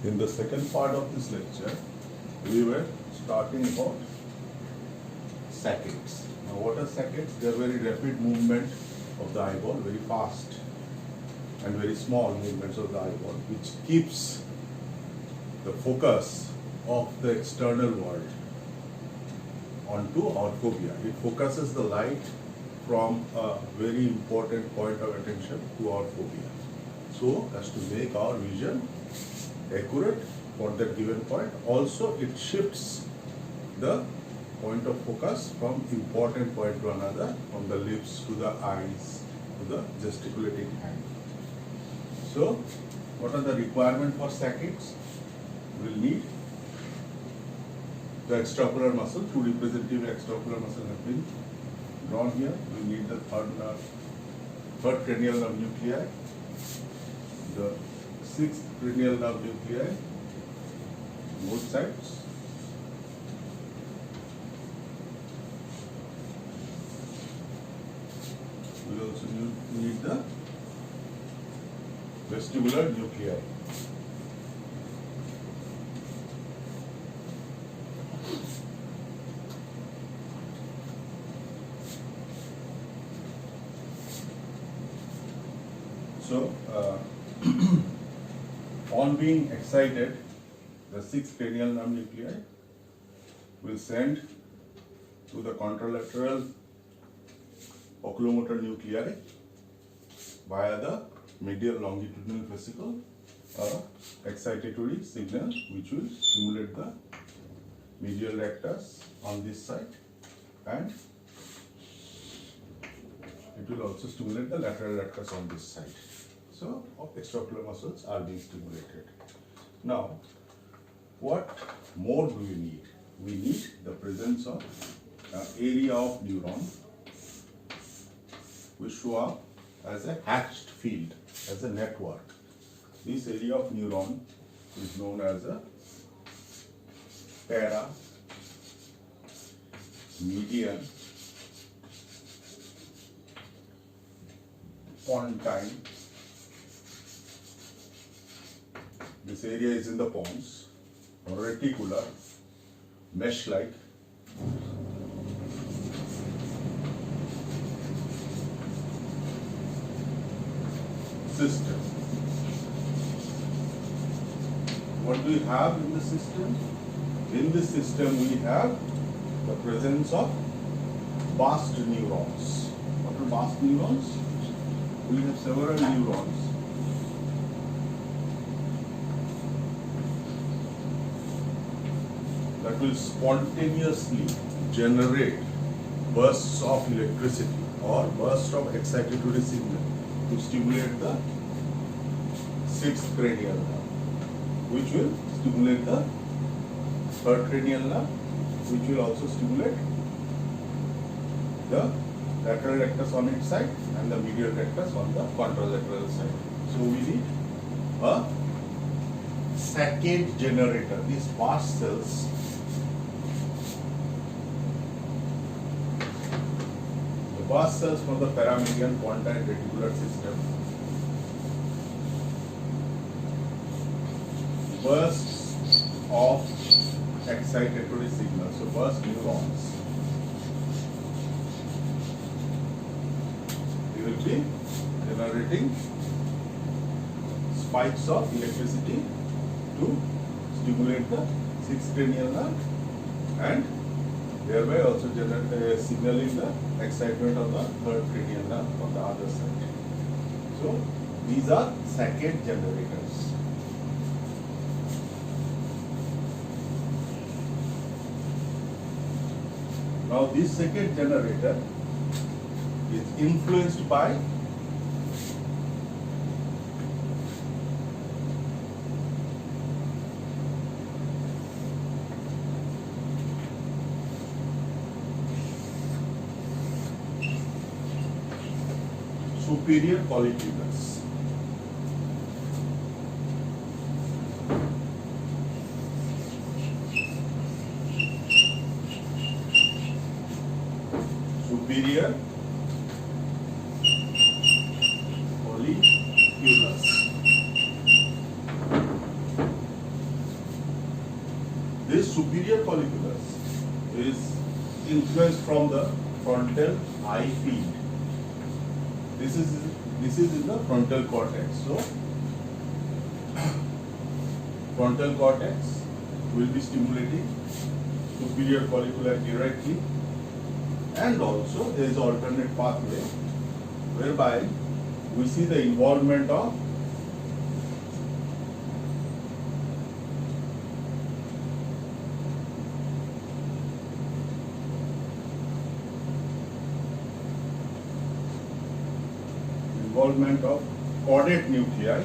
In the second part of this lecture, we were starting about saccades. Now, what are saccades? They are very rapid movement of the eyeball, very fast and very small movements of the eyeball, which keeps the focus of the external world onto our fovea. It focuses the light from a very important point of attention to our fovea, so as to make our vision accurate for that given point. Also, it shifts the point of focus from important point to another, from the lips to the eyes to the gesticulating hand. So, what are the requirements for saccades? We will need the extraocular muscle. Two representative extraocular muscles have been drawn here. We need the third cranial nerve nuclei, the sixth cranial nerve nuclei, both sides. We also need the vestibular nuclei. So, on being excited, the sixth cranial nerve nuclei will send to the contralateral oculomotor nuclei via the medial longitudinal vesicle excitatory signal, which will stimulate the medial rectus on this side, and it will also stimulate the lateral rectus on this side. So, extraocular muscles are being stimulated. Now, what more do we need? We need the presence of area of neuron, which show up as a hatched field, as a network. This area of neuron is known as a para, median, pontine. This area is in the pons, reticular, mesh-like, system. What do we have in the system? In this system we have the presence of vast neurons. What are vast neurons? We have several neurons that will spontaneously generate bursts of electricity or bursts of excitatory signal to stimulate the sixth cranial nerve, which will stimulate the third cranial nerve, which will also stimulate the lateral rectus on its side and the medial rectus on the contralateral side. So we need a saccade generator. These fast cells from the paramedian pontine reticular system bursts of excitatory signals, so burst neurons. We will be generating spikes of electricity to stimulate the sixth cranial nerve and thereby also signaling the excitement of the third cranial nerve on the other side. So, these are saccade generators. Now, this saccade generator is influenced by superior colliculus. Superior colliculus. This superior colliculus is influenced from the frontal eye field. This is in the frontal cortex. So frontal cortex will be stimulating superior colliculi directly, and also there is alternate pathway whereby we see the involvement of caudate nuclei,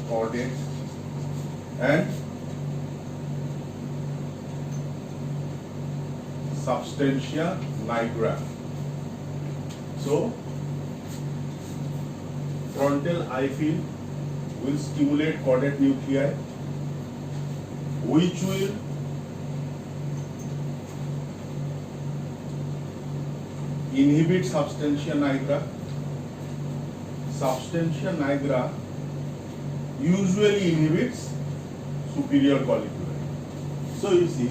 caudate and substantia nigra. So frontal eye field will stimulate caudate nuclei, which will inhibit substantia nigra. Substantia nigra usually inhibits superior colliculi. So you see,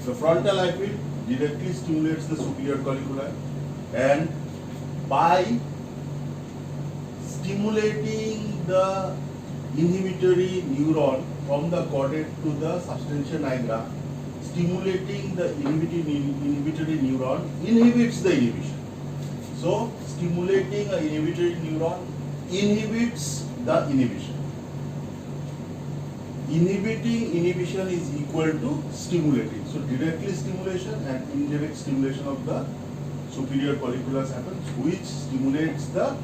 the frontal eye field directly stimulates the superior colliculi, and by stimulating the inhibitory neuron from the caudate to the substantia nigra, stimulating the inhibitory neuron inhibits the inhibition. So stimulating an inhibitory neuron inhibits the inhibition. Inhibiting inhibition is equal to stimulating. So directly stimulation and indirect stimulation of the superior colliculus happens, which stimulates the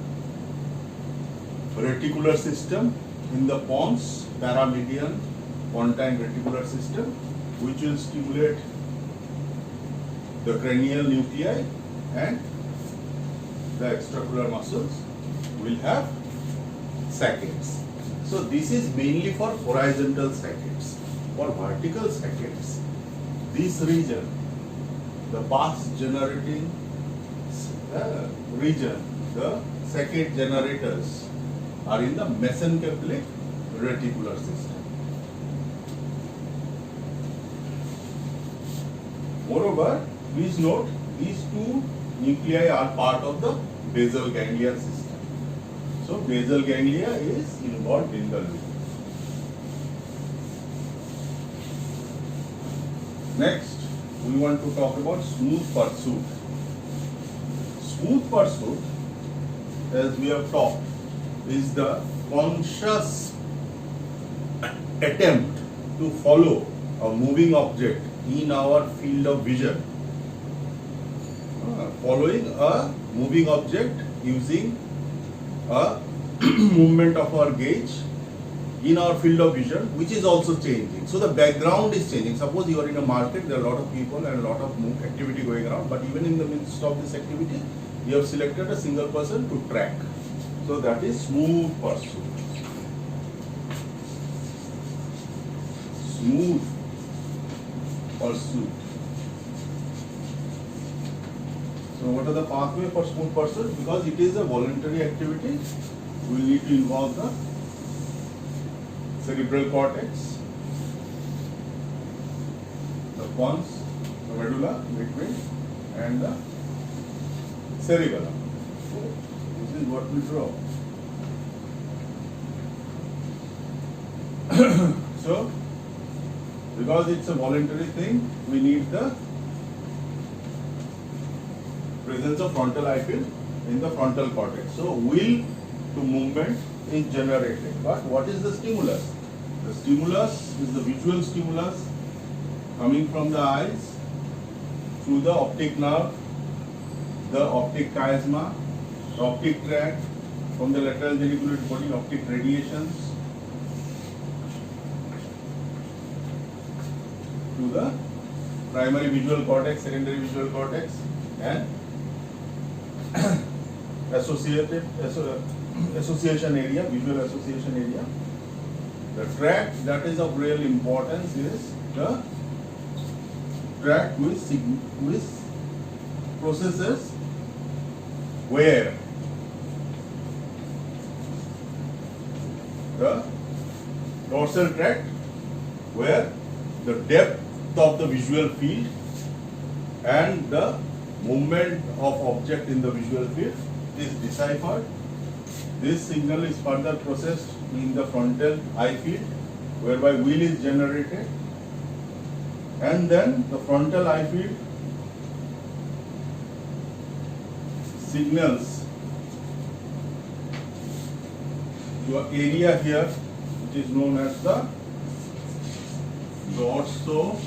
reticular system in the pons, paramedian pontine reticular system, which will stimulate the cranial nuclei, and the extraocular muscles will have saccades. So this is mainly for horizontal saccades. For vertical saccades, this region, the pulse generating region, the saccade generators are in the mesencephalic reticular system. Moreover, please note, these two nuclei are part of the basal ganglia system. So basal ganglia is involved in the loop. Next, we want to talk about smooth pursuit. Smooth pursuit, as we have talked, is the conscious attempt to follow a moving object in our field of vision. Following a moving object using a movement of our gaze in our field of vision, which is also changing. So the background is changing. Suppose you are in a market, there are a lot of people and a lot of activity going around, but even in the midst of this activity, you have selected a single person to track. So that is smooth pursuit. Smooth pursuit. So what are the pathway for smooth pursuit? Because it is a voluntary activity, we need to involve the cerebral cortex, the pons, the medulla, midbrain, and the cerebellum. So this is what we draw. So because it's a voluntary thing, we need the presence of frontal eye field in the frontal cortex. So will to movement is generated. But what is the stimulus? The stimulus is the visual stimulus coming from the eyes through the optic nerve, the optic chiasma, the optic tract, from the lateral geniculate body, optic radiations to the primary visual cortex, secondary visual cortex, and association area, visual association area. The tract that is of real importance is the tract which processes where the dorsal tract where the depth of the visual field and the movement of object in the visual field is deciphered. This signal is further processed in the frontal eye field, whereby wheel is generated, and then the frontal eye field signals your area here, which is known as the dorsolateral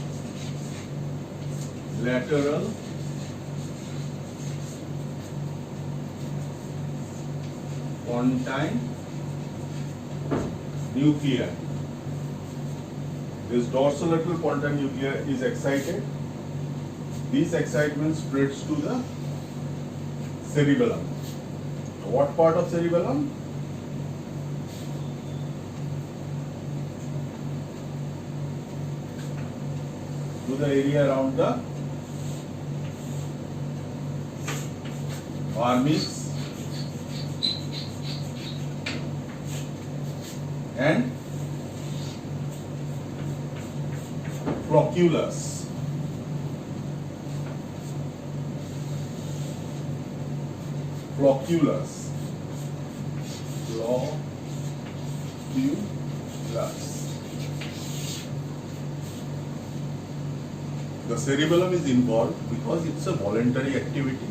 pontine nuclei. This dorsolateral pontine nuclei is excited. This excitement spreads to the cerebellum. What part of cerebellum? To the area around the armix and flocculus. Flocculus. The cerebellum is involved because it's a voluntary activity.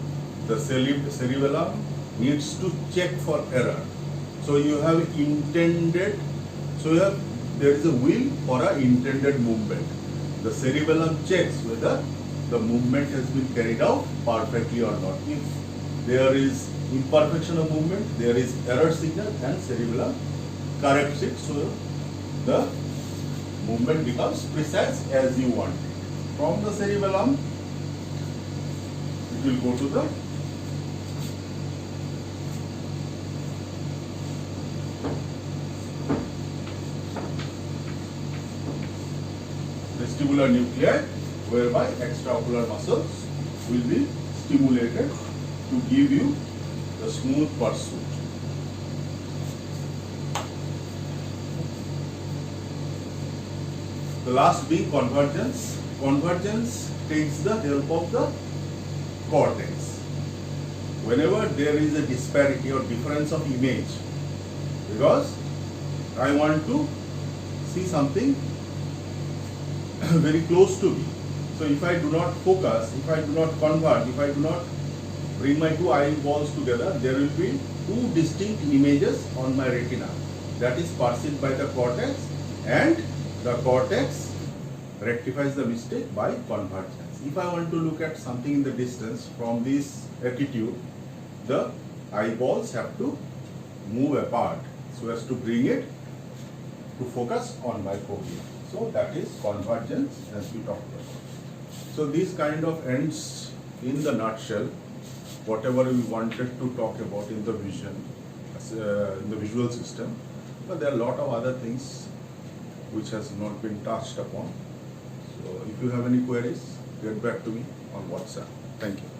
The cerebellum needs to check for error. So you have intended, there is a will for an intended movement. The cerebellum checks whether the movement has been carried out perfectly or not. If there is imperfection of movement, there is error signal, and cerebellum corrects it, so the movement becomes precise as you want it. From the cerebellum, it will go to the vestibular nuclei, whereby extraocular muscles will be stimulated to give you the smooth pursuit. The last being convergence. Convergence takes the help of the cortex. Whenever there is a disparity or difference of image, because I want to see something very close to me. So if I do not focus, if I do not convert, if I do not bring my two eyeballs together, there will be two distinct images on my retina. That is perceived by the cortex, and the cortex rectifies the mistake by convergence. If I want to look at something in the distance from this attitude, the eyeballs have to move apart so as to bring it to focus on my fovea. So that is convergence, as we talked about. So this kind of ends in the nutshell whatever we wanted to talk about in the vision, in the visual system. But there are a lot of other things which has not been touched upon. So if you have any queries, get back to me on WhatsApp. Thank you.